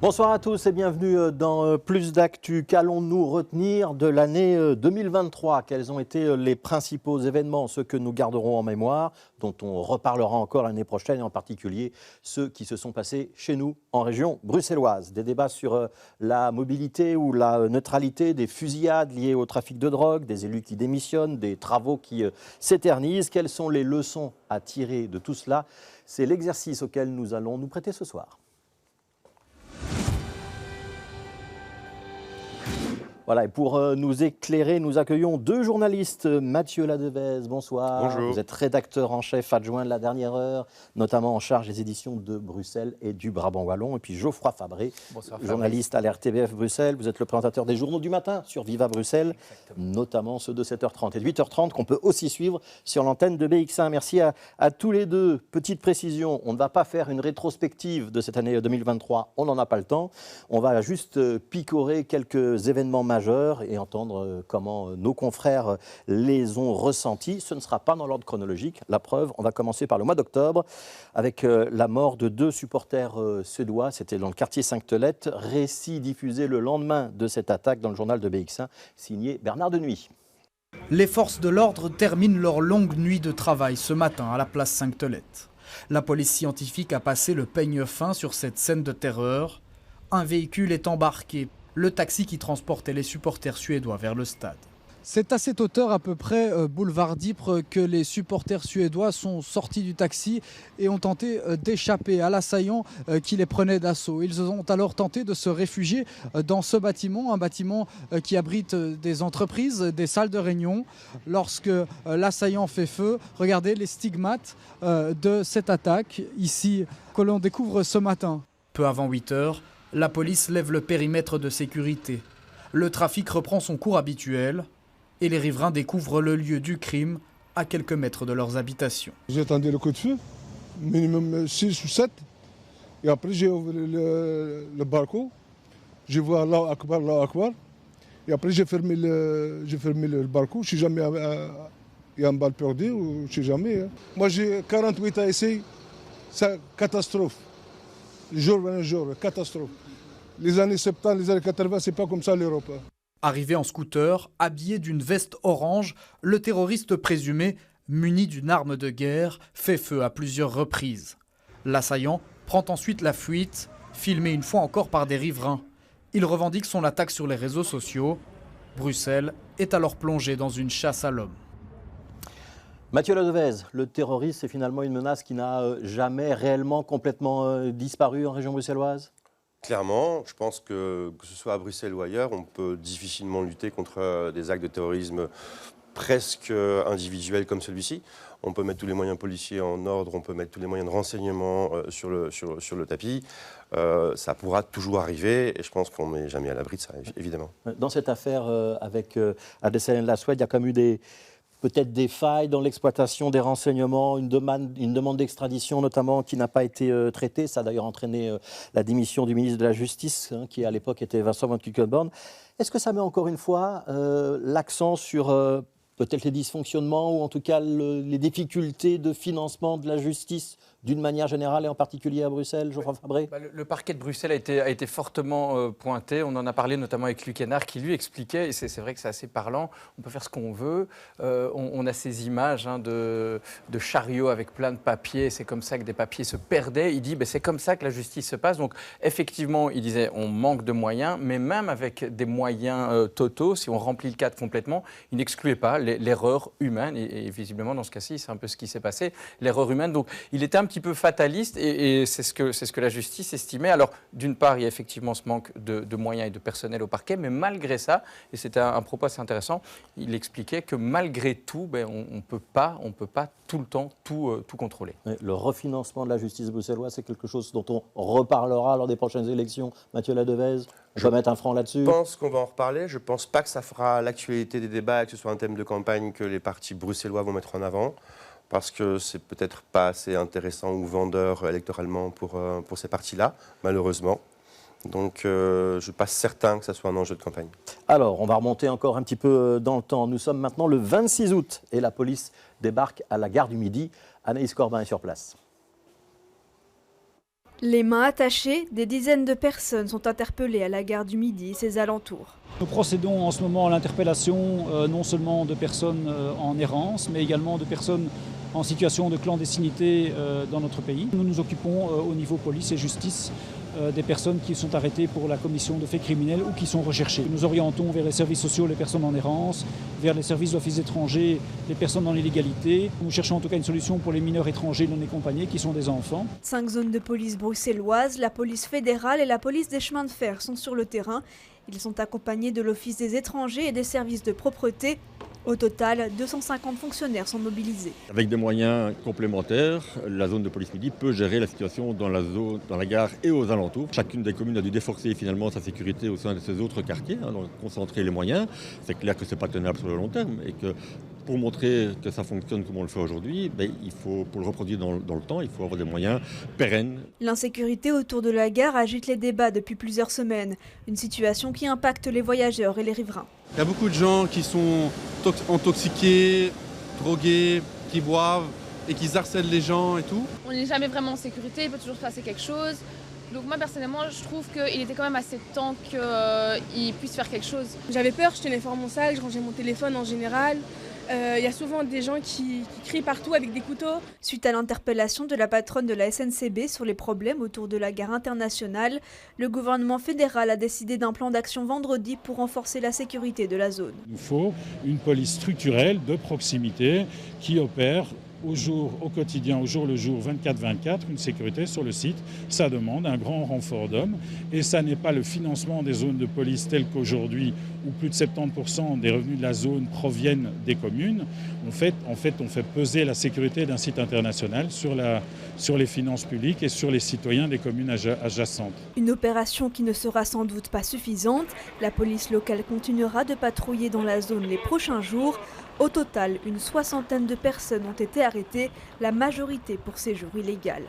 Bonsoir à tous et bienvenue dans Plus d'Actu. Qu'allons-nous retenir de l'année 2023 ? Quels ont été les principaux événements, ceux que nous garderons en mémoire, dont on reparlera encore l'année prochaine, et en particulier ceux qui se sont passés chez nous en région bruxelloise. Des débats sur la mobilité ou la neutralité, des fusillades liées au trafic de drogue, des élus qui démissionnent, des travaux qui s'éternisent. Quelles sont les leçons à tirer de tout cela ? C'est l'exercice auquel nous allons nous prêter ce soir. Voilà, et pour nous éclairer, nous accueillons deux journalistes. Mathieu Ladevez, bonsoir. Bonjour. Vous êtes rédacteur en chef adjoint de La Dernière Heure, notamment en charge des éditions de Bruxelles et du Brabant Wallon. Et puis Geoffroy Fabré, journaliste à l'RTBF Bruxelles. Vous êtes le présentateur des journaux du matin sur Viva Bruxelles, notamment ceux de 7h30 et de 8h30 qu'on peut aussi suivre sur l'antenne de BX1. Merci à tous les deux. Petite précision, on ne va pas faire une rétrospective de cette année 2023, on n'en a pas le temps. On va juste picorer quelques événements majeurs et entendre comment nos confrères les ont ressentis. Ce ne sera pas dans l'ordre chronologique. La preuve, on va commencer par le mois d'octobre avec la mort de deux supporters suédois. C'était dans le quartier Sainte-Thelette. Récit diffusé le lendemain de cette attaque dans le journal de BX1, signé Bernard Denuy. Les forces de l'ordre terminent leur longue nuit de travail ce matin à la place Sainte-Thelette. La police scientifique a passé le peigne fin sur cette scène de terreur. Un véhicule est embarqué, le taxi qui transportait les supporters suédois vers le stade. C'est à cette hauteur, à peu près boulevard d'Ypres, que les supporters suédois sont sortis du taxi et ont tenté d'échapper à l'assaillant qui les prenait d'assaut. Ils ont alors tenté de se réfugier dans ce bâtiment, un bâtiment qui abrite des entreprises, des salles de réunion. Lorsque l'assaillant fait feu, regardez les stigmates de cette attaque ici que l'on découvre ce matin. Peu avant 8 heures, la police lève le périmètre de sécurité. Le trafic reprend son cours habituel et les riverains découvrent le lieu du crime à quelques mètres de leurs habitations. J'ai attendu le coup de feu, minimum 6 ou 7. Et après, j'ai ouvert le balcon. J'ai vu Allahu Akbar, Allahu Akbar. Et après, j'ai fermé le balcon. Je ne sais jamais il y a une balle perdue ou je ne sais jamais. Hein. Moi, j'ai 48 ans ici. C'est catastrophe. Jour un jour, catastrophe. Les années 70, les années 80, c'est pas comme ça l'Europe. Arrivé en scooter, habillé d'une veste orange, le terroriste présumé, muni d'une arme de guerre, fait feu à plusieurs reprises. L'assaillant prend ensuite la fuite, filmé une fois encore par des riverains. Il revendique son attaque sur les réseaux sociaux. Bruxelles est alors plongée dans une chasse à l'homme. Mathieu Ladevez, le terrorisme, c'est finalement une menace qui n'a jamais réellement complètement disparu en région bruxelloise ? Clairement, je pense que ce soit à Bruxelles ou ailleurs, on peut difficilement lutter contre des actes de terrorisme presque individuels comme celui-ci. On peut mettre tous les moyens policiers en ordre, on peut mettre tous les moyens de renseignement sur le tapis. Ça pourra toujours arriver et je pense qu'on n'est jamais à l'abri de ça, évidemment. Dans cette affaire avec Adessel Laswed, il y a quand même eu peut-être des failles dans l'exploitation des renseignements, une demande d'extradition notamment qui n'a pas été traitée. Ça a d'ailleurs entraîné la démission du ministre de la Justice, qui à l'époque était Vincent Van Quickenborne. Est-ce que ça met encore une fois l'accent sur peut-être les dysfonctionnements ou en tout cas les difficultés de financement de la justice d'une manière générale et en particulier à Bruxelles, Geoffroy Fabré ? Le parquet de Bruxelles a été fortement pointé. On en a parlé notamment avec Luc Hénard qui lui expliquait, et c'est vrai que c'est assez parlant, on peut faire ce qu'on veut. On a ces images de chariots avec plein de papiers, c'est comme ça que des papiers se perdaient. Il dit c'est comme ça que la justice se passe. Donc effectivement, il disait on manque de moyens, mais même avec des moyens totaux, si on remplit le cadre complètement, il n'excluait pas l'erreur humaine. Et visiblement dans ce cas-ci, c'est un peu ce qui s'est passé, l'erreur humaine. Donc il était un petit peu fataliste et c'est ce que la justice estimait. Alors d'une part, il y a effectivement ce manque de moyens et de personnel au parquet, mais malgré ça, et c'était un propos assez intéressant, il expliquait que malgré tout, on peut pas tout le temps tout contrôler. Le refinancement de la justice bruxelloise, c'est quelque chose dont on reparlera lors des prochaines élections. Mathieu Ladevez, je vais mettre un franc là-dessus. Je pense qu'on va en reparler. Je ne pense pas que ça fera l'actualité des débats et que ce soit un thème de campagne que les partis bruxellois vont mettre en avant. Parce que c'est peut-être pas assez intéressant ou vendeur électoralement pour ces partis-là, malheureusement. Donc je ne suis pas certain que ça soit un enjeu de campagne. Alors, on va remonter encore un petit peu dans le temps. Nous sommes maintenant le 26 août et la police débarque à la gare du Midi. Anaïs Corbin est sur place. Les mains attachées, des dizaines de personnes sont interpellées à la gare du Midi et ses alentours. Nous procédons en ce moment à l'interpellation non seulement de personnes en errance, mais également de personnes en situation de clandestinité dans notre pays. Nous nous occupons au niveau police et justice des personnes qui sont arrêtées pour la commission de faits criminels ou qui sont recherchées. Nous orientons vers les services sociaux les personnes en errance, vers les services d'office étrangers les personnes dans l'illégalité. Nous cherchons en tout cas une solution pour les mineurs étrangers non accompagnés qui sont des enfants. 5 zones de police bruxelloises, la police fédérale et la police des chemins de fer sont sur le terrain. Ils sont accompagnés de l'Office des étrangers et des services de propreté. Au total, 250 fonctionnaires sont mobilisés. Avec des moyens complémentaires, la zone de police Midi peut gérer la situation dans la gare et aux alentours. Chacune des communes a dû déforcer finalement sa sécurité au sein de ses autres quartiers, donc concentrer les moyens. C'est clair que ce n'est pas tenable sur le long terme et que pour montrer que ça fonctionne comme on le fait aujourd'hui, il faut, pour le reproduire dans le temps, il faut avoir des moyens pérennes. L'insécurité autour de la gare agite les débats depuis plusieurs semaines. Une situation qui impacte les voyageurs et les riverains. Il y a beaucoup de gens qui sont intoxiqués, drogués, qui boivent et qui harcèlent les gens et tout. On n'est jamais vraiment en sécurité, il peut toujours se passer quelque chose. Donc moi personnellement je trouve qu'il était quand même assez temps qu'il puisse faire quelque chose. J'avais peur, je tenais fort mon sac, je rangeais mon téléphone en général. Il y a souvent des gens qui crient partout avec des couteaux. Suite à l'interpellation de la patronne de la SNCB sur les problèmes autour de la gare internationale, le gouvernement fédéral a décidé d'un plan d'action vendredi pour renforcer la sécurité de la zone. Il nous faut une police structurelle de proximité qui opère au quotidien, au jour le jour, 24/24, une sécurité sur le site. Ça demande un grand renfort d'hommes et ça n'est pas le financement des zones de police telles qu'aujourd'hui où plus de 70% des revenus de la zone proviennent des communes. On fait peser la sécurité d'un site international sur les finances publiques et sur les citoyens des communes adjacentes. Une opération qui ne sera sans doute pas suffisante. La police locale continuera de patrouiller dans la zone les prochains jours. Au total, une 60aine de personnes ont été arrêtées, la majorité pour séjour illégal.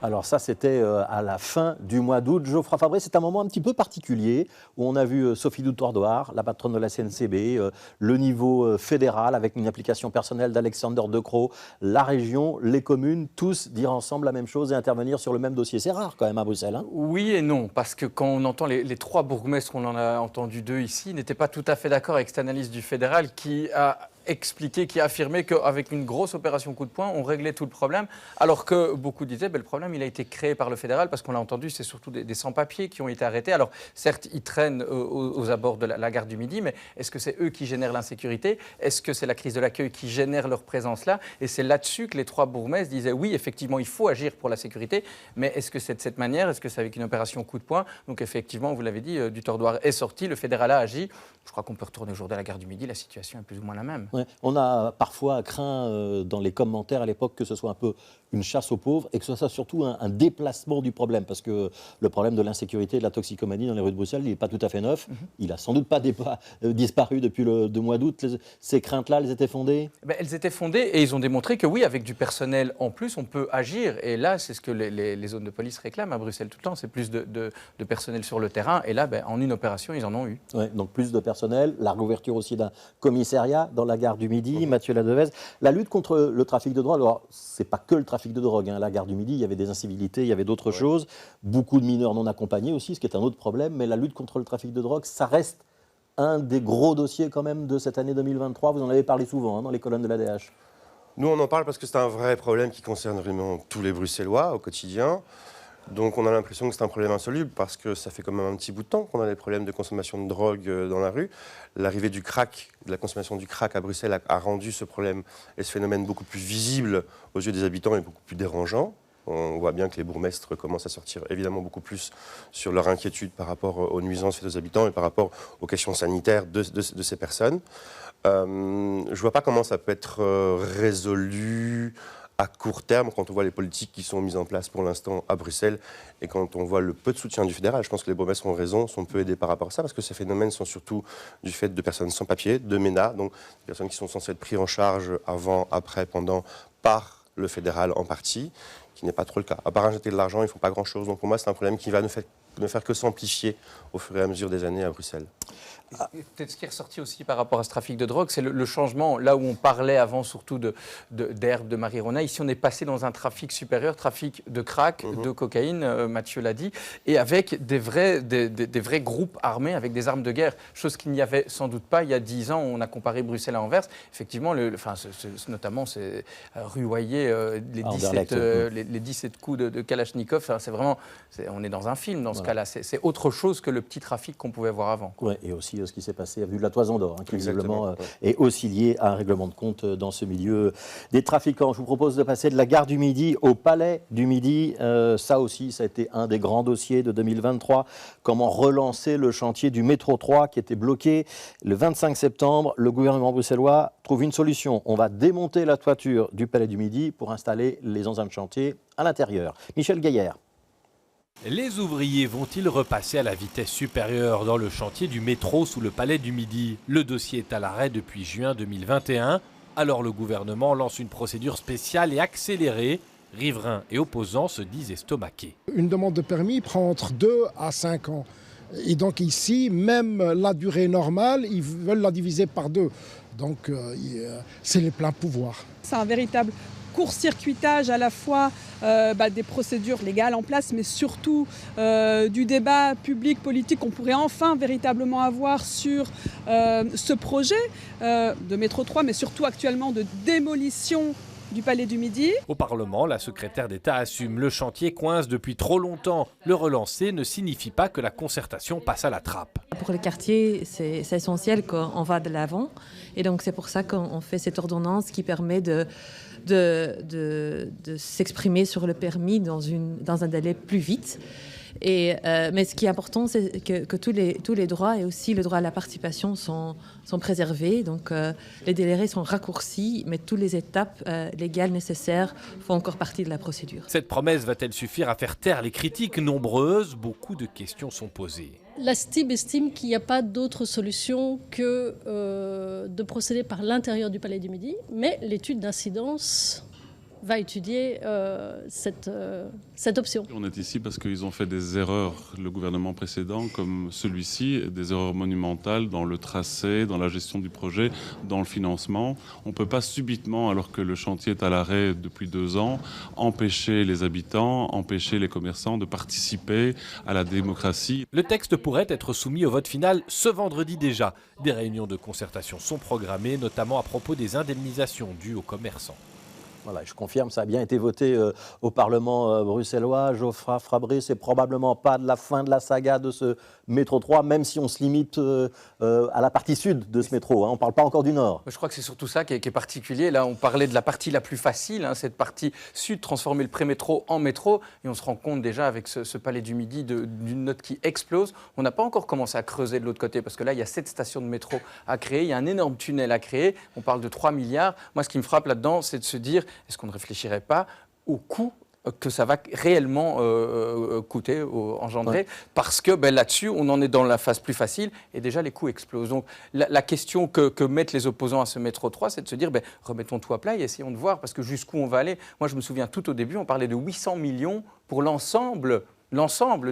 Alors ça, c'était à la fin du mois d'août. Geoffroy Fabré, c'est un moment un petit peu particulier où on a vu Sophie Doutordoir, la patronne de la CNCB, le niveau fédéral avec une application personnelle d'Alexander De Croo, la région, les communes, tous dire ensemble la même chose et intervenir sur le même dossier. C'est rare quand même à Bruxelles. Hein ? Oui et non, parce que quand on entend les 3 bourgmestres, on en a entendu 2 ici, n'étaient pas tout à fait d'accord avec cette analyse du fédéral qui a expliqué, qui a affirmé qu'avec une grosse opération coup de poing, on réglait tout le problème, alors que beaucoup disaient le problème il a été créé par le fédéral, parce qu'on l'a entendu, c'est surtout des sans-papiers qui ont été arrêtés. Alors certes, ils traînent aux abords de la gare du Midi, mais est-ce que c'est eux qui génèrent l'insécurité? Est-ce que c'est la crise de l'accueil qui génère leur présence là? Et c'est là-dessus que les 3 bourgmestres disaient oui, effectivement, il faut agir pour la sécurité, mais est-ce que c'est de cette manière? Est-ce que c'est avec une opération coup de poing? Donc effectivement, vous l'avez dit, Doutordoir est sorti, le fédéral a agi. Je crois qu'on peut retourner au jour de la gare du Midi, la situation est plus ou moins la même. Ouais, on a parfois craint dans les commentaires à l'époque que ce soit un peu une chasse aux pauvres et que ce soit surtout un déplacement du problème, parce que le problème de l'insécurité et de la toxicomanie dans les rues de Bruxelles, il n'est pas tout à fait neuf. Il n'a sans doute pas disparu depuis le mois d'août. Ces craintes-là, elles étaient fondées? Elles étaient fondées et ils ont démontré que oui, avec du personnel en plus, on peut agir. Et là, c'est ce que les zones de police réclament à Bruxelles tout le temps, c'est plus de personnel sur le terrain. Et là, en une opération, ils en ont eu. Ouais, donc plus de personnel, la réouverture aussi d'un commissariat dans la gare du Midi, Mathieu Ladevez. La lutte contre le trafic de drogue, alors c'est pas que le trafic de drogue, hein. La gare du Midi, il y avait des incivilités, il y avait d'autres choses, beaucoup de mineurs non accompagnés aussi, ce qui est un autre problème, mais la lutte contre le trafic de drogue, ça reste un des gros dossiers quand même de cette année 2023, vous en avez parlé souvent dans les colonnes de l'ADH. Nous on en parle parce que c'est un vrai problème qui concerne vraiment tous les Bruxellois au quotidien. Donc on a l'impression que c'est un problème insoluble parce que ça fait quand même un petit bout de temps qu'on a des problèmes de consommation de drogue dans la rue. L'arrivée du crack, de la consommation du crack à Bruxelles a rendu ce problème et ce phénomène beaucoup plus visible aux yeux des habitants et beaucoup plus dérangeant. On voit bien que les bourgmestres commencent à sortir évidemment beaucoup plus sur leur inquiétude par rapport aux nuisances faites aux habitants et par rapport aux questions sanitaires de ces personnes. Je ne vois pas comment ça peut être résolu à court terme, quand on voit les politiques qui sont mises en place pour l'instant à Bruxelles et quand on voit le peu de soutien du fédéral. Je pense que les bourgmestres ont raison, sont peu aidés par rapport à ça, parce que ces phénomènes sont surtout du fait de personnes sans papier, de MENA, donc des personnes qui sont censées être prises en charge avant, après, pendant, par le fédéral en partie, qui n'est pas trop le cas. À part injecter de l'argent, ils ne font pas grand-chose. Donc pour moi, c'est un problème qui va ne faire que s'amplifier au fur et à mesure des années à Bruxelles. Peut-être ce qui est ressorti aussi par rapport à ce trafic de drogue, c'est le changement. Là où on parlait avant surtout d'herbe, de marijuana, ici on est passé dans un trafic supérieur, trafic de crack, de cocaïne, Mathieu l'a dit, et avec des vrais groupes armés, avec des armes de guerre, chose qu'il n'y avait sans doute pas il y a 10 ans. On a comparé Bruxelles à Anvers. Effectivement, notamment c'est ruailler les 17 coups de Kalachnikov. C'est vraiment, on est dans un film dans ce cas-là. C'est autre chose que le petit trafic qu'on pouvait voir avant. Ouais, et aussi ce qui s'est passé à Vue de la Toison d'Or, qui visiblement est aussi lié à un règlement de compte dans ce milieu des trafiquants. Je vous propose de passer de la gare du Midi au Palais du Midi. Ça aussi, ça a été un des grands dossiers de 2023. Comment relancer le chantier du métro 3 qui était bloqué le 25 septembre. Le gouvernement bruxellois trouve une solution. On va démonter la toiture du Palais du Midi pour installer les engins de chantier à l'intérieur. Michel Gaillard. Les ouvriers vont-ils repasser à la vitesse supérieure dans le chantier du métro sous le Palais du Midi? Le dossier est à l'arrêt depuis juin 2021. Alors le gouvernement lance une procédure spéciale et accélérée. Riverains et opposants se disent estomaqués. Une demande de permis prend entre 2 à 5 ans. Et donc ici, même la durée normale, ils veulent la diviser par 2. Donc c'est les pleins pouvoirs. C'est un véritable court-circuitage à la fois des procédures légales en place, mais surtout du débat public, politique qu'on pourrait enfin véritablement avoir sur ce projet de métro 3, mais surtout actuellement de démolition du Palais du Midi. Au Parlement, la secrétaire d'État assume le chantier coince depuis trop longtemps. Le relancer ne signifie pas que la concertation passe à la trappe. Pour le quartier, c'est essentiel qu'on va de l'avant. Et donc c'est pour ça qu'on fait cette ordonnance qui permet de s'exprimer sur le permis dans un délai plus vite. Mais ce qui est important, c'est que tous les droits et aussi le droit à la participation sont préservés. Donc les délais sont raccourcis, mais toutes les étapes légales nécessaires font encore partie de la procédure. Cette promesse va-t-elle suffire à faire taire les critiques nombreuses? Beaucoup de questions sont posées. La STIB estime qu'il n'y a pas d'autre solution que de procéder par l'intérieur du Palais du Midi, mais l'étude d'incidence va étudier cette option. On est ici parce qu'ils ont fait des erreurs, le gouvernement précédent comme celui-ci, des erreurs monumentales dans le tracé, dans la gestion du projet, dans le financement. On ne peut pas subitement, alors que le chantier est à l'arrêt depuis 2 ans, empêcher les habitants, empêcher les commerçants de participer à la démocratie. Le texte pourrait être soumis au vote final ce vendredi déjà. Des réunions de concertation sont programmées, notamment à propos des indemnisations dues aux commerçants. Voilà, je confirme, ça a bien été voté au Parlement bruxellois. Geoffroy Fabré, c'est probablement pas de la fin de la saga de ce métro 3, même si on se limite à la partie sud de ce métro. On ne parle pas encore du nord. Je crois que c'est surtout ça qui est particulier. Là, on parlait de la partie la plus facile, cette partie sud, transformer le pré-métro en métro. Et on se rend compte déjà avec ce Palais du Midi d'une note qui explose. On n'a pas encore commencé à creuser de l'autre côté parce que là, il y a 7 stations de métro à créer. Il y a un énorme tunnel à créer. On parle de 3 milliards. Moi, ce qui me frappe là-dedans, c'est de se dire, est-ce qu'on ne réfléchirait pas au coût que ça va réellement coûter, engendrer, parce que là-dessus, on en est dans la phase plus facile et déjà les coûts explosent. Donc la question que mettent les opposants à ce métro 3, c'est de se dire, remettons tout à plat et essayons de voir, parce que jusqu'où on va aller. Moi, je me souviens tout au début, on parlait de 800 millions pour l'ensemble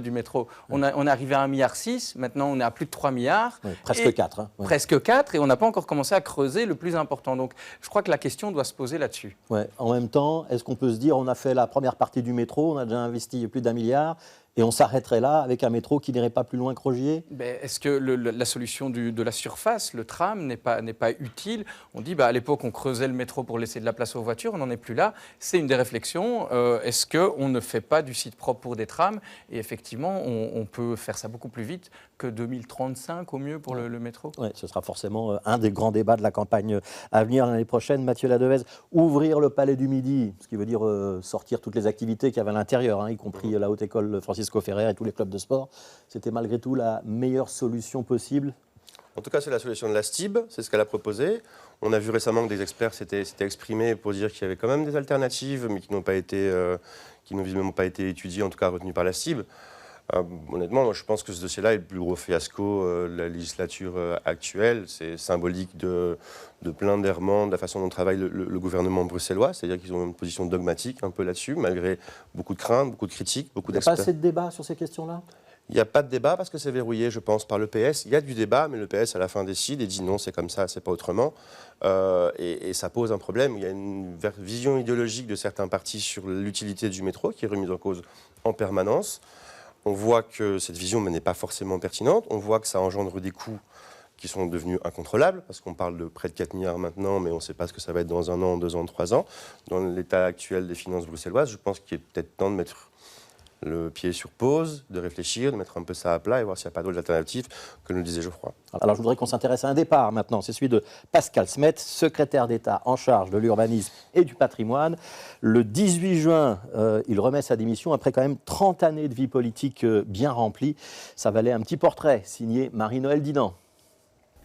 du métro. On est arrivé à 1,6 milliard, maintenant on est à plus de 3 milliards. Oui, presque 4. Presque 4, et on n'a pas encore commencé à creuser le plus important. Donc je crois que la question doit se poser là-dessus. Ouais. En même temps, est-ce qu'on peut se dire, on a fait la première partie du métro, on a déjà investi plus d'1 milliard, et on s'arrêterait là avec un métro qui n'irait pas plus loin que Rogier? Est-ce que la solution de la surface, le tram, n'est pas utile? On dit, à l'époque, on creusait le métro pour laisser de la place aux voitures, on n'en est plus là. C'est une des réflexions. Est-ce qu'on ne fait pas du site propre pour des trams? Et effectivement, on peut faire ça beaucoup plus vite que 2035 au mieux pour le métro. Oui, ce sera forcément un des grands débats de la campagne à venir l'année prochaine. Mathieu Ladevez, ouvrir le Palais du Midi, ce qui veut dire sortir toutes les activités qu'il y avait à l'intérieur, y compris la Haute École Francisco Ferrer et tous les clubs de sport, c'était malgré tout la meilleure solution possible? En tout cas, c'est la solution de la STIB, c'est ce qu'elle a proposé. On a vu récemment que des experts s'étaient exprimés pour dire qu'il y avait quand même des alternatives, mais qui n'ont visiblement pas été étudiées, en tout cas retenues par la STIB. Honnêtement, moi, je pense que ce dossier-là est le plus gros fiasco de la législature actuelle. C'est symbolique de plein d'errements, de la façon dont travaille le gouvernement bruxellois. C'est-à-dire qu'ils ont une position dogmatique un peu là-dessus, malgré beaucoup de craintes, beaucoup de critiques, beaucoup d'experts. Il n'y a pas assez de débat sur ces questions-là? Il n'y a pas de débat parce que c'est verrouillé, je pense, par le PS. Il y a du débat, mais le PS, à la fin, décide et dit non, c'est comme ça, c'est pas autrement. Et ça pose un problème. Il y a une vision idéologique de certains partis sur l'utilité du métro qui est remise en cause en permanence. On voit que cette vision n'est pas forcément pertinente. On voit que ça engendre des coûts qui sont devenus incontrôlables, parce qu'on parle de près de 4 milliards maintenant, mais on ne sait pas ce que ça va être dans 1 an, 2 ans, 3 ans. Dans l'état actuel des finances bruxelloises, je pense qu'il est peut-être temps de mettre le pied sur pause, de réfléchir, de mettre un peu ça à plat et voir s'il n'y a pas d'autres alternatives, que nous disait Geoffroy. Alors je voudrais qu'on s'intéresse à un départ maintenant, c'est celui de Pascal Smet, secrétaire d'État en charge de l'urbanisme et du patrimoine. Le 18 juin, il remet sa démission après quand même 30 années de vie politique bien remplie. Ça valait un petit portrait signé Marie-Noëlle Dinan.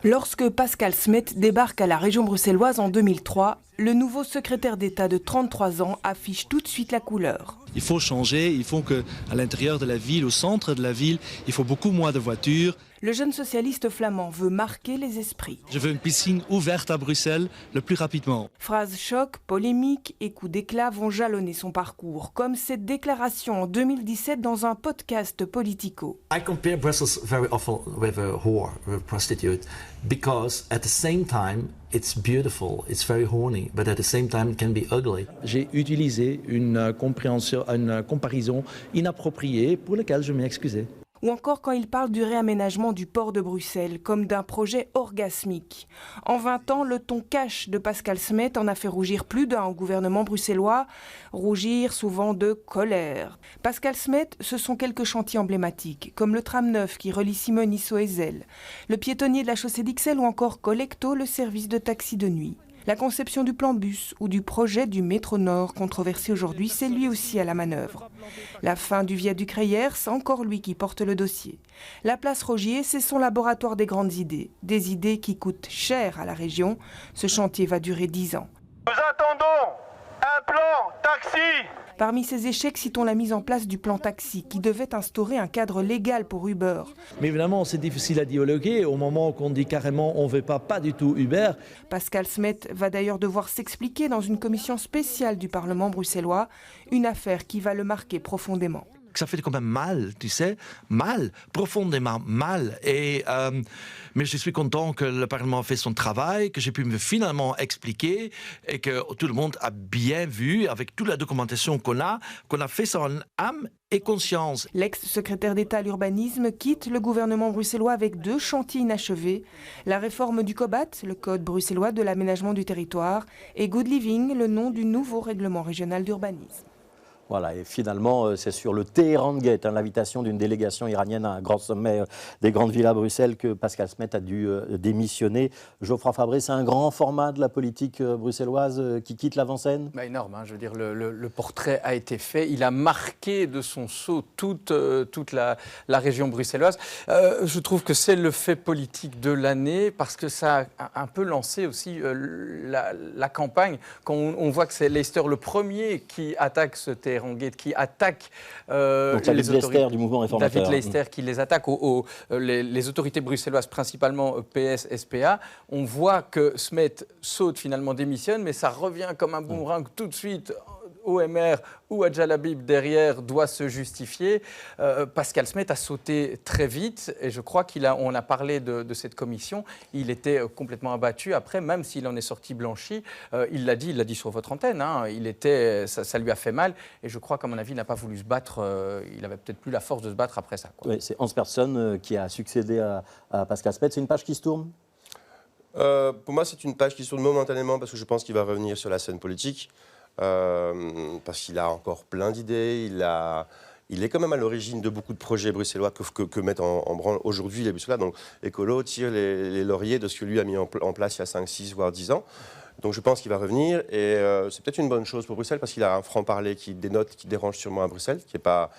Lorsque Pascal Smet débarque à la région bruxelloise en 2003, le nouveau secrétaire d'État de 33 ans affiche tout de suite la couleur. Il faut changer, il faut qu'à l'intérieur de la ville, au centre de la ville, il faut beaucoup moins de voitures. Le jeune socialiste flamand veut marquer les esprits. Je veux une piscine ouverte à Bruxelles le plus rapidement. Phrases choc, polémiques et coups d'éclat vont jalonner son parcours, comme cette déclaration en 2017 dans un podcast Politico. I compare Brussels very often with a whore, with a prostitute, because at the same time it's beautiful, it's very horny, but at the same time it can be ugly. J'ai utilisé une comparaison inappropriée pour laquelle je m'ai excusé. Ou encore quand il parle du réaménagement du port de Bruxelles comme d'un projet orgasmique. En 20 ans, le ton cash de Pascal Smet en a fait rougir plus d'un au gouvernement bruxellois, rougir souvent de colère. Pascal Smet, ce sont quelques chantiers emblématiques, comme le tram neuf qui relie Simonisso et Zell, le piétonnier de la chaussée d'Ixelles ou encore Collecto, le service de taxi de nuit. La conception du plan bus ou du projet du métro Nord, controversé aujourd'hui, c'est lui aussi à la manœuvre. La fin du viaduc Reyer, c'est encore lui qui porte le dossier. La place Rogier, c'est son laboratoire des grandes idées. Des idées qui coûtent cher à la région. Ce chantier va durer 10 ans. Nous attendons un plan taxi. Parmi ces échecs, citons la mise en place du plan taxi, qui devait instaurer un cadre légal pour Uber. Mais évidemment, c'est difficile à dialoguer au moment qu'on dit carrément on ne veut pas du tout Uber. Pascal Smet va d'ailleurs devoir s'expliquer dans une commission spéciale du Parlement bruxellois, une affaire qui va le marquer profondément. Ça fait quand même mal, tu sais, mal, profondément mal. Mais je suis content que le Parlement a fait son travail, que j'ai pu me finalement expliquer et que tout le monde a bien vu, avec toute la documentation qu'on a fait ça en âme et conscience. L'ex-secrétaire d'État à l'urbanisme quitte le gouvernement bruxellois avec 2 chantiers inachevés, la réforme du COBAT, le Code bruxellois de l'aménagement du territoire, et Good Living, le nom du nouveau règlement régional d'urbanisme. Voilà, et finalement, c'est sur le Téhéran Gate, l'invitation d'une délégation iranienne à un grand sommet des grandes villes à Bruxelles, que Pascal Smet a dû démissionner. Geoffroy Fabré, c'est un grand format de la politique bruxelloise qui quitte l'avant-scène ? Énorme, hein, je veux dire, le portrait a été fait. Il a marqué de son sceau toute la région bruxelloise. Je trouve que c'est le fait politique de l'année, parce que ça a un peu lancé aussi la campagne. Quand on voit que c'est Leicester le premier qui attaque ce Téhéran Gate, qui attaque les autorités du mouvement réformateur. David Leicester qui les attaque, les autorités bruxelloises, principalement PS, SPA. On voit que Smet saute, finalement démissionne, mais ça revient comme un boomerang tout de suite. OMR ou Adjalabib derrière doit se justifier. Pascal Smet a sauté très vite et je crois on a parlé de cette commission. Il était complètement abattu après, même s'il en est sorti blanchi. Il l'a dit sur votre antenne. Hein, ça lui a fait mal et je crois qu'à mon avis, il n'a pas voulu se battre. Il n'avait peut-être plus la force de se battre après ça. Oui, c'est Hans Persson qui a succédé à Pascal Smet. C'est une page qui se tourne ? Pour moi, c'est une page qui se tourne momentanément parce que je pense qu'il va revenir sur la scène politique. Parce qu'il a encore plein d'idées, il est quand même à l'origine de beaucoup de projets bruxellois que mettent en branle aujourd'hui les Bruxellois. Donc Écolo tire les lauriers de ce que lui a mis en place il y a 5, 6, voire 10 ans. Donc je pense qu'il va revenir et c'est peut-être une bonne chose pour Bruxelles parce qu'il a un franc-parler qui dénote, qui dérange sûrement à Bruxelles, qui n'est pas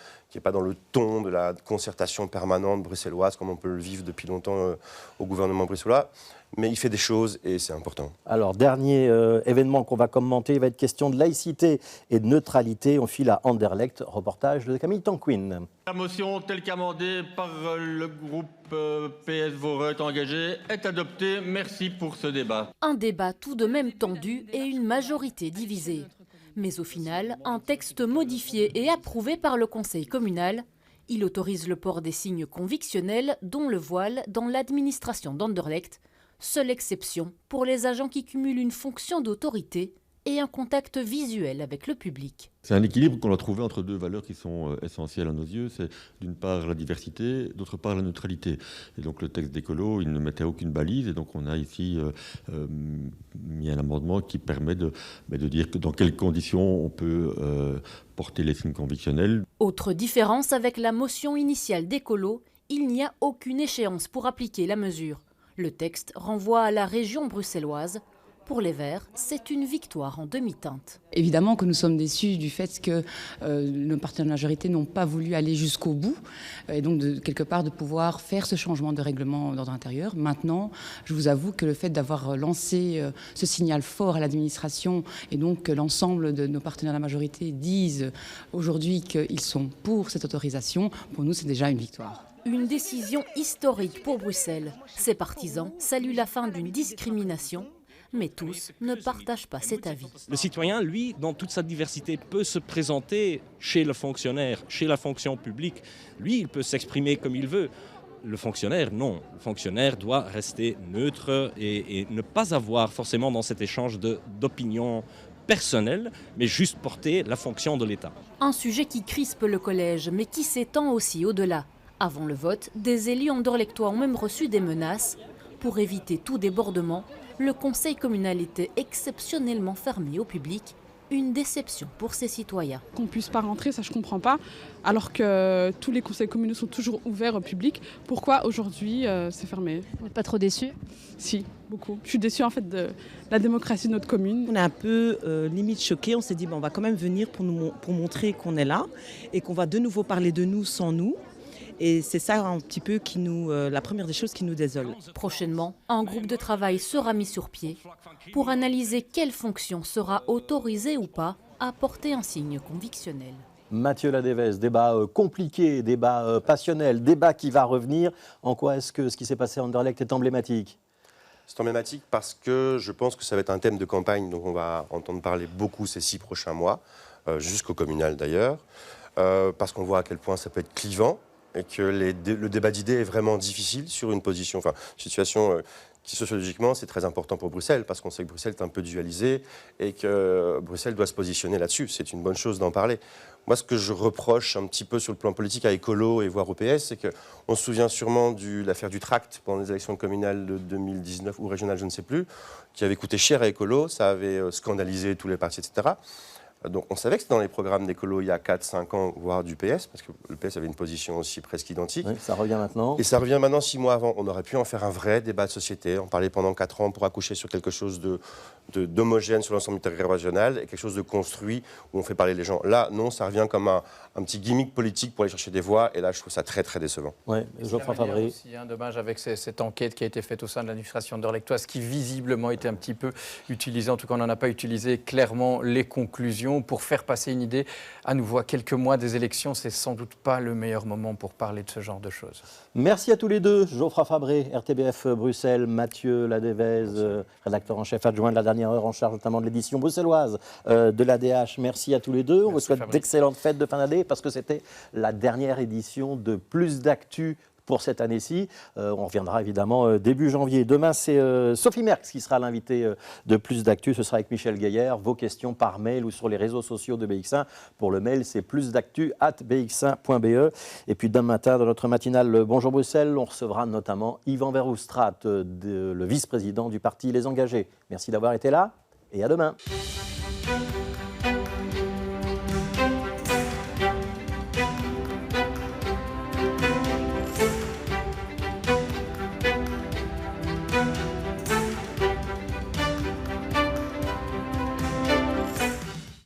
dans le ton de la concertation permanente bruxelloise comme on peut le vivre depuis longtemps au gouvernement bruxellois. Mais il fait des choses et c'est important. Alors, dernier événement qu'on va commenter, il va être question de laïcité et de neutralité. On file à Anderlecht, reportage de Camille Tanquin. La motion telle qu'amendée par le groupe PS Voreux engagé est adoptée. Merci pour ce débat. Un débat tout de même tendu et une majorité divisée. Mais au final, un texte modifié et approuvé par le Conseil communal. Il autorise le port des signes convictionnels, dont le voile, dans l'administration d'Anderlecht. Seule exception pour les agents qui cumulent une fonction d'autorité et un contact visuel avec le public. C'est un équilibre qu'on a trouvé entre deux valeurs qui sont essentielles à nos yeux. C'est d'une part la diversité, d'autre part la neutralité. Et donc le texte d'écolo, il ne mettait aucune balise. Et donc on a ici mis un amendement qui permet de dire que dans quelles conditions on peut porter les signes convictionnels. Autre différence avec la motion initiale d'écolo, il n'y a aucune échéance pour appliquer la mesure. Le texte renvoie à la région bruxelloise. Pour les Verts, c'est une victoire en demi-teinte. Évidemment que nous sommes déçus du fait que nos partenaires de majorité n'ont pas voulu aller jusqu'au bout et donc quelque part de pouvoir faire ce changement de règlement d'ordre intérieur. Maintenant, je vous avoue que le fait d'avoir lancé ce signal fort à l'administration et donc que l'ensemble de nos partenaires de la majorité disent aujourd'hui qu'ils sont pour cette autorisation, pour nous c'est déjà une victoire. Une décision historique pour Bruxelles. Ses partisans saluent la fin d'une discrimination. Mais tous ne partagent pas cet avis. Le citoyen, lui, dans toute sa diversité, peut se présenter chez le fonctionnaire, chez la fonction publique. Lui, il peut s'exprimer comme il veut. Le fonctionnaire, non. Le fonctionnaire doit rester neutre et ne pas avoir forcément dans cet échange d'opinions personnelles, mais juste porter la fonction de l'État. Un sujet qui crispe le collège, mais qui s'étend aussi au-delà. Avant le vote, des élus anderlechtois ont même reçu des menaces. Pour éviter tout débordement, le conseil communal était exceptionnellement fermé au public. Une déception pour ses citoyens. Qu'on ne puisse pas rentrer, ça je ne comprends pas. Alors que tous les conseils communaux sont toujours ouverts au public. Pourquoi aujourd'hui c'est fermé? Vous n'êtes pas trop déçu? Si, beaucoup. Je suis déçue en fait de la démocratie de notre commune. On est un peu limite choqués. On s'est dit on va quand même venir pour montrer qu'on est là et qu'on va de nouveau parler de nous sans nous. Et c'est ça un petit peu la première des choses qui nous désole. Prochainement, un groupe de travail sera mis sur pied pour analyser quelle fonction sera autorisée ou pas à porter un signe convictionnel. Mathieu Ladevez, débat compliqué, débat passionnel, débat qui va revenir. En quoi est-ce que ce qui s'est passé à Anderlecht est emblématique ? C'est emblématique parce que je pense que ça va être un thème de campagne dont on va entendre parler beaucoup ces 6 prochains mois, jusqu'au communal d'ailleurs, parce qu'on voit à quel point ça peut être clivant. Et que le débat d'idées est vraiment difficile sur une position, situation qui sociologiquement c'est très important pour Bruxelles, parce qu'on sait que Bruxelles est un peu dualisé et que Bruxelles doit se positionner là-dessus. C'est une bonne chose d'en parler. Moi, ce que je reproche un petit peu sur le plan politique à Écolo et voire au PS, c'est qu'on se souvient sûrement de l'affaire du tract pendant les élections communales de 2019 ou régionales, je ne sais plus, qui avait coûté cher à Écolo, ça avait scandalisé tous les partis, etc. Donc on savait que c'était dans les programmes d'écolo il y a 4-5 ans, voire du PS, parce que le PS avait une position aussi presque identique. Oui, ça revient maintenant. Et ça revient maintenant 6 mois avant. On aurait pu en faire un vrai débat de société, en parler pendant 4 ans pour accoucher sur quelque chose d'homogène sur l'ensemble du territoire régional et quelque chose de construit où on fait parler les gens. Là, non, ça revient comme un petit gimmick politique pour aller chercher des voix. Et là, je trouve ça très, très décevant. Oui, Geoffroy Fabré. Il y a un dommage avec cette enquête qui a été faite au sein de l'administration anderlechtoise qui visiblement était un petit peu utilisée. En tout cas, on n'en a pas utilisé clairement les conclusions pour faire passer une idée. À nouveau, à quelques mois des élections, c'est sans doute pas le meilleur moment pour parler de ce genre de choses. Merci à tous les deux. Geoffroy Fabré, RTBF Bruxelles, Mathieu Ladevez, rédacteur en chef adjoint de la dernière heure en charge notamment de l'édition bruxelloise de l'ADH. Merci à tous les deux. On vous souhaite d'excellentes fêtes de fin d'année parce que c'était la dernière édition de Plus d'actu pour cette année-ci. On reviendra évidemment début janvier. Demain, c'est Sophie Merckx qui sera l'invitée de Plus d'actu. Ce sera avec Michel Gaillard. Vos questions par mail ou sur les réseaux sociaux de BX1. Pour le mail, c'est plusdactu@bx1.be. Et puis demain matin, dans notre matinale Bonjour Bruxelles, on recevra notamment Yvan Verhofstadt, le vice-président du parti Les Engagés. Merci d'avoir été là et à demain.